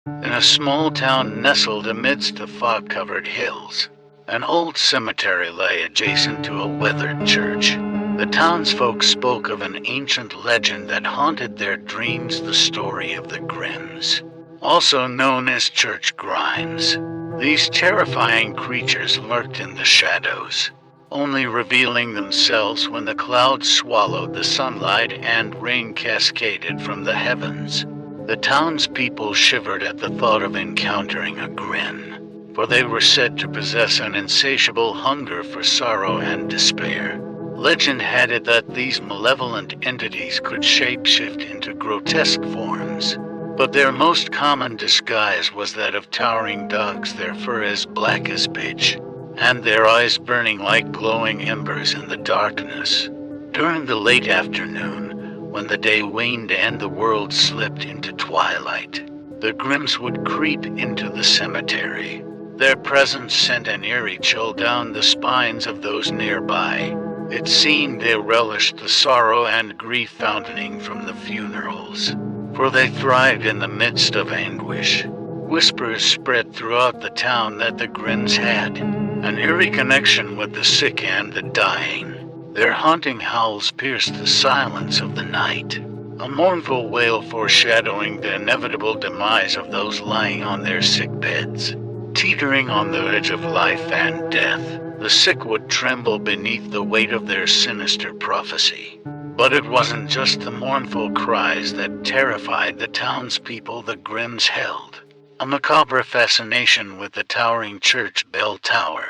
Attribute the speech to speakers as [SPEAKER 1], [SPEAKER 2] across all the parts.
[SPEAKER 1] In a small town nestled amidst the fog-covered hills, an old cemetery lay adjacent to a weathered church. The townsfolk spoke of an ancient legend that haunted their dreams, the story of the Grimms, also known as church grimes. These terrifying creatures lurked in the shadows, only revealing themselves when the clouds swallowed the sunlight and rain cascaded from the heavens. The townspeople shivered at the thought of encountering a Grimm, for they were said to possess an insatiable hunger for sorrow and despair. Legend had it that these malevolent entities could shapeshift into grotesque forms, but their most common disguise was that of towering dogs, their fur as black as pitch, and their eyes burning like glowing embers in the darkness. During the late afternoon, when the day waned and the world slipped into twilight, the Grimms would creep into the cemetery. Their presence sent an eerie chill down the spines of those nearby. It seemed they relished the sorrow and grief fountaining from the funerals, for they thrived in the midst of anguish. Whispers spread throughout the town that the Grimms had an eerie connection with the sick and the dying. Their haunting howls pierced the silence of the night, a mournful wail foreshadowing the inevitable demise of those lying on their sick beds. Teetering on the edge of life and death, the sick would tremble beneath the weight of their sinister prophecy. But it wasn't just the mournful cries that terrified the townspeople the Grimms held a macabre fascination with the towering church bell tower.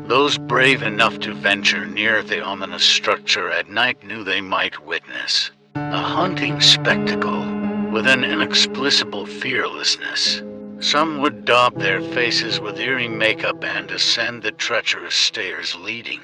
[SPEAKER 1] Those brave enough to venture near the ominous structure at night knew they might witness a haunting spectacle with an inexplicable fearlessness. Some would daub their faces with eerie makeup and ascend the treacherous stairs leading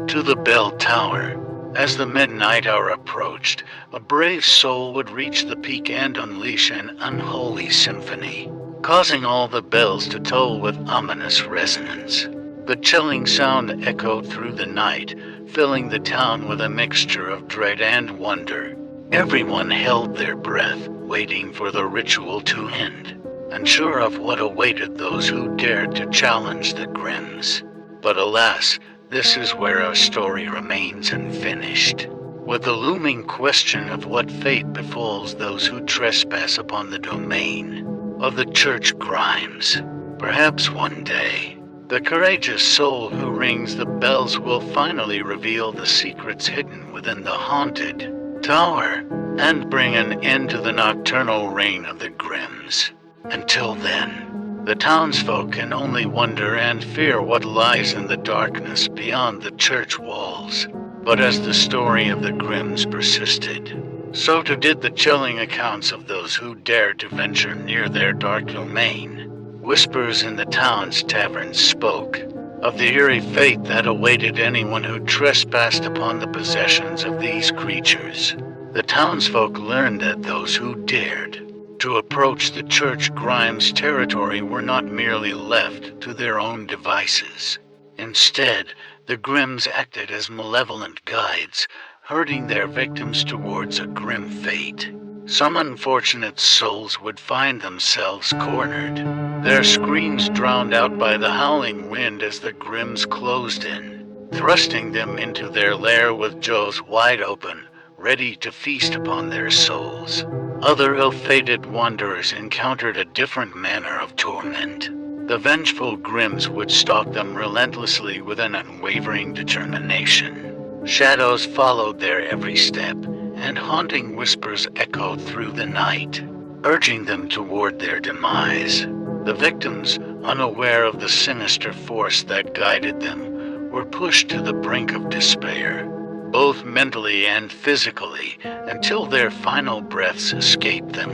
[SPEAKER 1] to the bell tower. As the midnight hour approached, a brave soul would reach the peak and unleash an unholy symphony, causing all the bells to toll with ominous resonance. The chilling sound echoed through the night, filling the town with a mixture of dread and wonder. Everyone held their breath, waiting for the ritual to end, unsure of what awaited those who dared to challenge the Grimms. But alas, this is where our story remains unfinished, with the looming question of what fate befalls those who trespass upon the domain of the church grimes. Perhaps one day, the courageous soul who rings the bells will finally reveal the secrets hidden within the haunted tower and bring an end to the nocturnal reign of the Grimms. Until then, the townsfolk can only wonder and fear what lies in the darkness beyond the church walls. But as the story of the Grimms persisted, so too did the chilling accounts of those who dared to venture near their dark domain. Whispers in the town's taverns spoke of the eerie fate that awaited anyone who trespassed upon the possessions of these creatures. The townsfolk learned that those who dared to approach the church grimes territory were not merely left to their own devices. Instead, the Grimms acted as malevolent guides, herding their victims towards a grim fate. Some unfortunate souls would find themselves cornered, their screams drowned out by the howling wind as the Grimms closed in, thrusting them into their lair with jaws wide open, ready to feast upon their souls. Other ill-fated wanderers encountered a different manner of torment. The vengeful Grimms would stalk them relentlessly with an unwavering determination. Shadows followed their every step, and haunting whispers echoed through the night, urging them toward their demise. The victims, unaware of the sinister force that guided them, were pushed to the brink of despair, both mentally and physically, until their final breaths escaped them.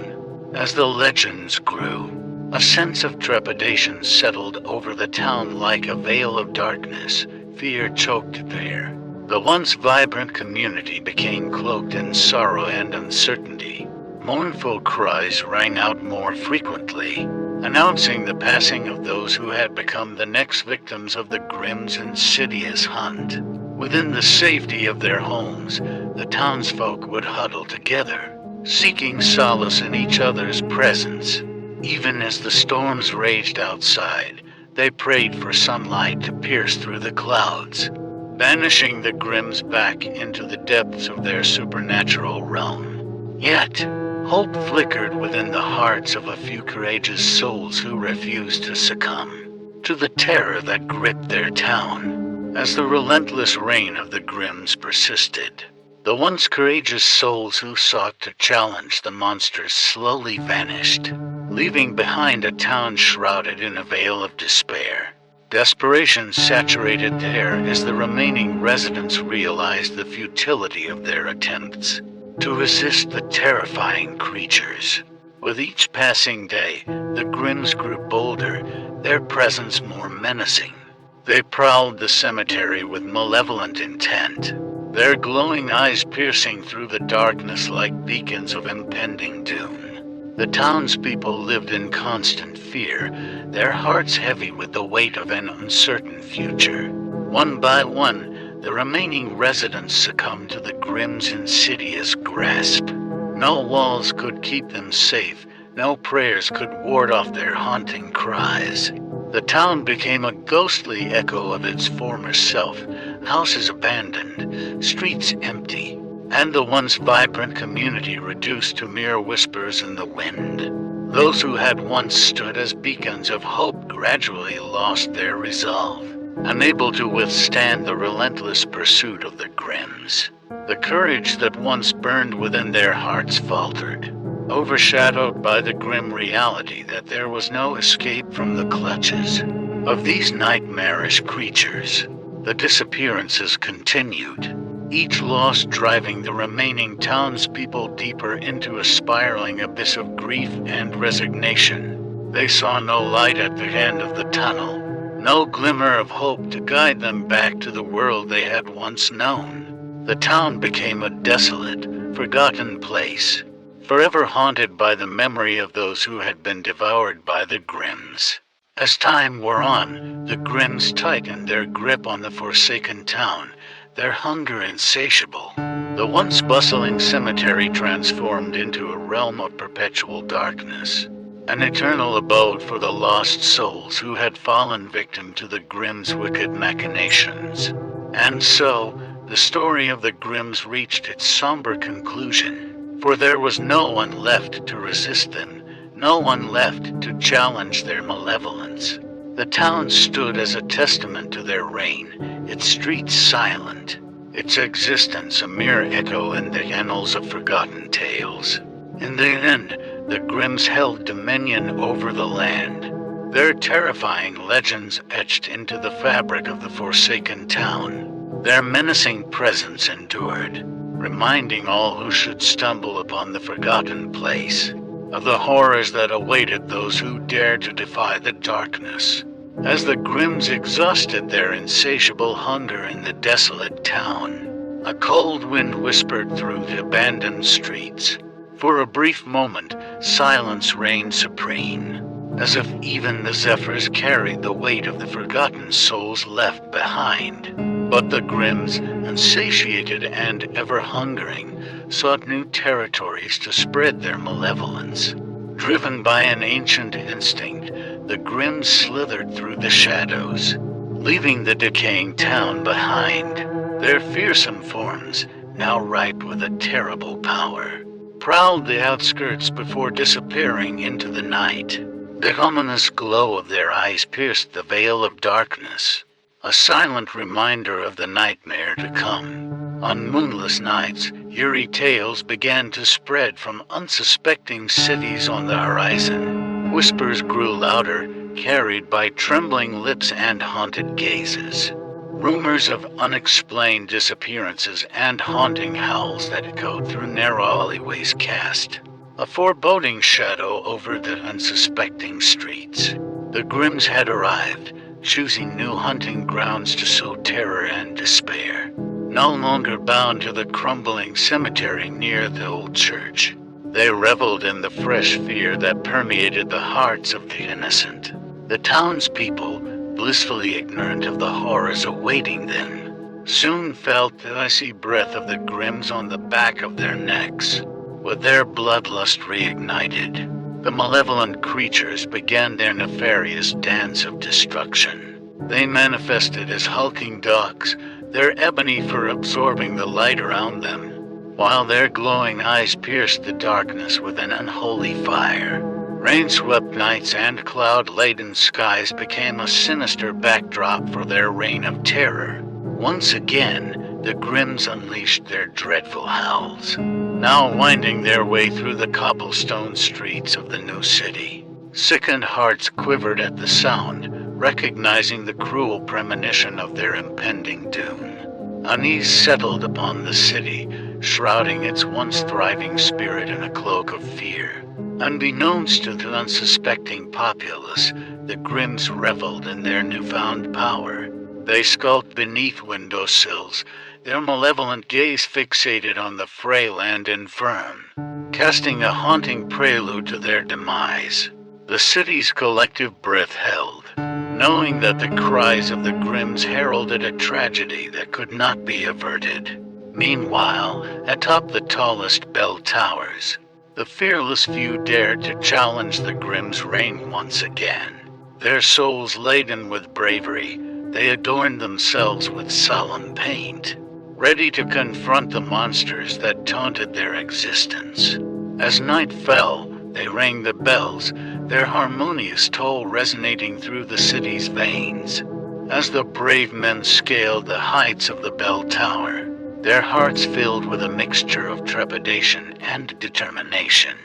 [SPEAKER 1] As the legends grew, a sense of trepidation settled over the town like a veil of darkness. Fear choked there. The once vibrant community became cloaked in sorrow and uncertainty. Mournful cries rang out more frequently, announcing the passing of those who had become the next victims of the Grimms' insidious hunt. Within the safety of their homes, the townsfolk would huddle together, seeking solace in each other's presence. Even as the storms raged outside, they prayed for sunlight to pierce through the clouds, banishing the Grimms back into the depths of their supernatural realm. Yet, hope flickered within the hearts of a few courageous souls who refused to succumb to the terror that gripped their town. As the relentless reign of the Grimms persisted, the once courageous souls who sought to challenge the monsters slowly vanished, leaving behind a town shrouded in a veil of despair. Desperation saturated the air as the remaining residents realized the futility of their attempts to resist the terrifying creatures. With each passing day, the Grimms grew bolder, their presence more menacing. They prowled the cemetery with malevolent intent, their glowing eyes piercing through the darkness like beacons of impending doom. The townspeople lived in constant fear, their hearts heavy with the weight of an uncertain future. One by one, the remaining residents succumbed to the Grimms' insidious grasp. No walls could keep them safe, no prayers could ward off their haunting cries. The town became a ghostly echo of its former self, houses abandoned, streets empty, and the once vibrant community reduced to mere whispers in the wind. Those who had once stood as beacons of hope gradually lost their resolve, unable to withstand the relentless pursuit of the Grimms. The courage that once burned within their hearts faltered, overshadowed by the grim reality that there was no escape from the clutches of these nightmarish creatures. The disappearances continued, each loss driving the remaining townspeople deeper into a spiraling abyss of grief and resignation. They saw no light at the end of the tunnel, no glimmer of hope to guide them back to the world they had once known. The town became a desolate, forgotten place, forever haunted by the memory of those who had been devoured by the Grimms. As time wore on, the Grimms tightened their grip on the forsaken town, their hunger insatiable. The once bustling cemetery transformed into a realm of perpetual darkness, an eternal abode for the lost souls who had fallen victim to the Grimms' wicked machinations. And so, the story of the Grimms reached its somber conclusion, for there was no one left to resist them, no one left to challenge their malevolence. The town stood as a testament to their reign, its streets silent, its existence a mere echo in the annals of forgotten tales. In the end, the Grimms held dominion over the land, their terrifying legends etched into the fabric of the forsaken town. Their menacing presence endured, reminding all who should stumble upon the forgotten place of the horrors that awaited those who dared to defy the darkness. As the Grimms exhausted their insatiable hunger in the desolate town, a cold wind whispered through the abandoned streets. For a brief moment, silence reigned supreme, as if even the zephyrs carried the weight of the forgotten souls left behind. But the Grimms, insatiated and ever-hungering, sought new territories to spread their malevolence. Driven by an ancient instinct, the Grimms slithered through the shadows, leaving the decaying town behind. Their fearsome forms, now ripe with a terrible power, prowled the outskirts before disappearing into the night. The ominous glow of their eyes pierced the veil of darkness, a silent reminder of the nightmare to come. On moonless nights, eerie tales began to spread from unsuspecting cities on the horizon. Whispers grew louder, carried by trembling lips and haunted gazes. Rumors of unexplained disappearances and haunting howls that echoed through narrow alleyways cast a foreboding shadow over the unsuspecting streets. The Grimms had arrived, choosing new hunting grounds to sow terror and despair. No longer bound to the crumbling cemetery near the old church, they reveled in the fresh fear that permeated the hearts of the innocent. The townspeople, blissfully ignorant of the horrors awaiting them, soon felt the icy breath of the Grimms on the back of their necks. With their bloodlust reignited, the malevolent creatures began their nefarious dance of destruction. They manifested as hulking dogs, their ebony fur absorbing the light around them, while their glowing eyes pierced the darkness with an unholy fire. Rain-swept nights and cloud-laden skies became a sinister backdrop for their reign of terror. Once again, the Grimms unleashed their dreadful howls, now winding their way through the cobblestone streets of the new city. Sickened hearts quivered at the sound, recognizing the cruel premonition of their impending doom. Unease settled upon the city, shrouding its once thriving spirit in a cloak of fear. Unbeknownst to the unsuspecting populace, the Grimms reveled in their newfound power. They skulked beneath windowsills, their malevolent gaze fixated on the frail and infirm, casting a haunting prelude to their demise. The city's collective breath held, knowing that the cries of the Grimms heralded a tragedy that could not be averted. Meanwhile, atop the tallest bell towers, the fearless few dared to challenge the Grimms' reign once again. Their souls laden with bravery, they adorned themselves with solemn paint, ready to confront the monsters that taunted their existence. As night fell, they rang the bells, their harmonious toll resonating through the city's veins. As the brave men scaled the heights of the bell tower, their hearts filled with a mixture of trepidation and determination.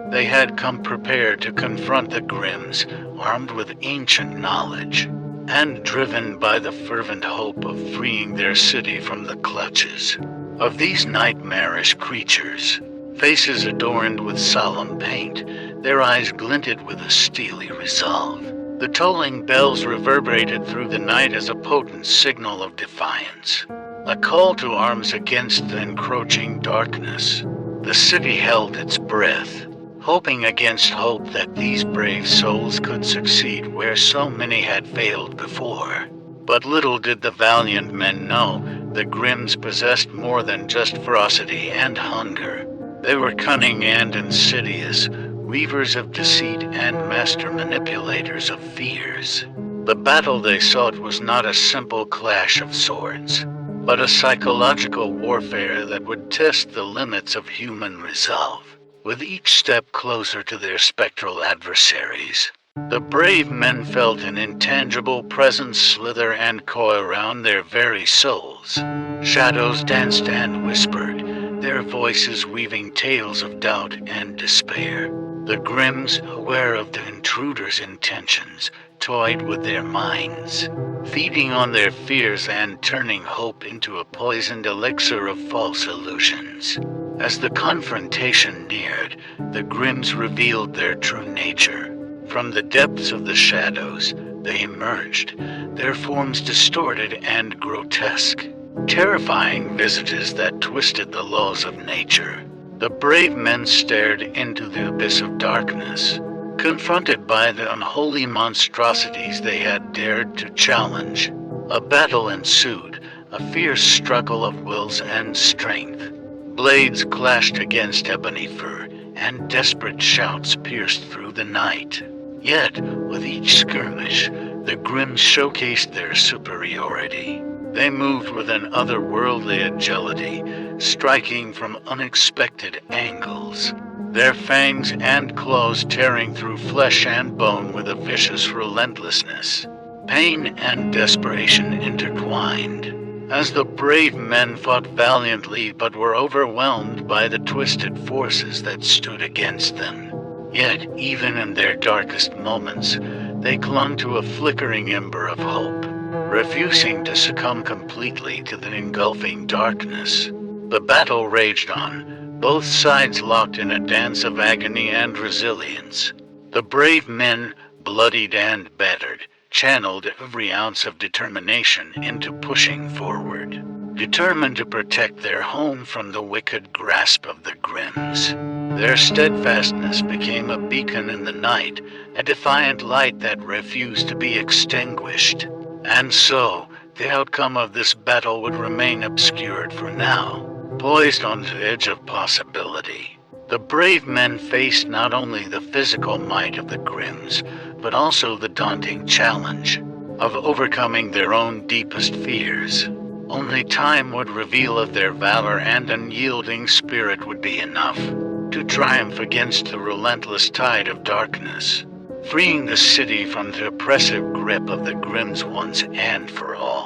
[SPEAKER 1] They had come prepared to confront the Grimms, armed with ancient knowledge, and driven by the fervent hope of freeing their city from the clutches of these nightmarish creatures. Faces adorned with solemn paint, their eyes glinted with a steely resolve. The tolling bells reverberated through the night as a potent signal of defiance, a call to arms against the encroaching darkness. The city held its breath, hoping against hope that these brave souls could succeed where so many had failed before. But little did the valiant men know the Grimms possessed more than just ferocity and hunger. They were cunning and insidious, weavers of deceit and master manipulators of fears. The battle they sought was not a simple clash of swords, but a psychological warfare that would test the limits of human resolve. With each step closer to their spectral adversaries, the brave men felt an intangible presence slither and coil around their very souls. Shadows danced and whispered, their voices weaving tales of doubt and despair. The Grimms, aware of the intruders' intentions, toyed with their minds, feeding on their fears and turning hope into a poisoned elixir of false illusions. As the confrontation neared, the Grimms revealed their true nature. From the depths of the shadows, they emerged, their forms distorted and grotesque, terrifying visages that twisted the laws of nature. The brave men stared into the abyss of darkness, confronted by the unholy monstrosities they had dared to challenge. A battle ensued, a fierce struggle of wills and strength. Blades clashed against ebony fur, and desperate shouts pierced through the night. Yet, with each skirmish, the Grimms showcased their superiority. They moved with an otherworldly agility, striking from unexpected angles, their fangs and claws tearing through flesh and bone with a vicious relentlessness. Pain and desperation intertwined, as the brave men fought valiantly but were overwhelmed by the twisted forces that stood against them. Yet, even in their darkest moments, they clung to a flickering ember of hope, refusing to succumb completely to the engulfing darkness. The battle raged on, both sides locked in a dance of agony and resilience. The brave men, bloodied and battered, channeled every ounce of determination into pushing forward, determined to protect their home from the wicked grasp of the Grimms. Their steadfastness became a beacon in the night, a defiant light that refused to be extinguished. And so, the outcome of this battle would remain obscured for now, poised on the edge of possibility. The brave men faced not only the physical might of the Grimms, but also the daunting challenge of overcoming their own deepest fears. Only time would reveal if their valor and unyielding spirit would be enough to triumph against the relentless tide of darkness, freeing the city from the oppressive grip of the Grimms once and for all.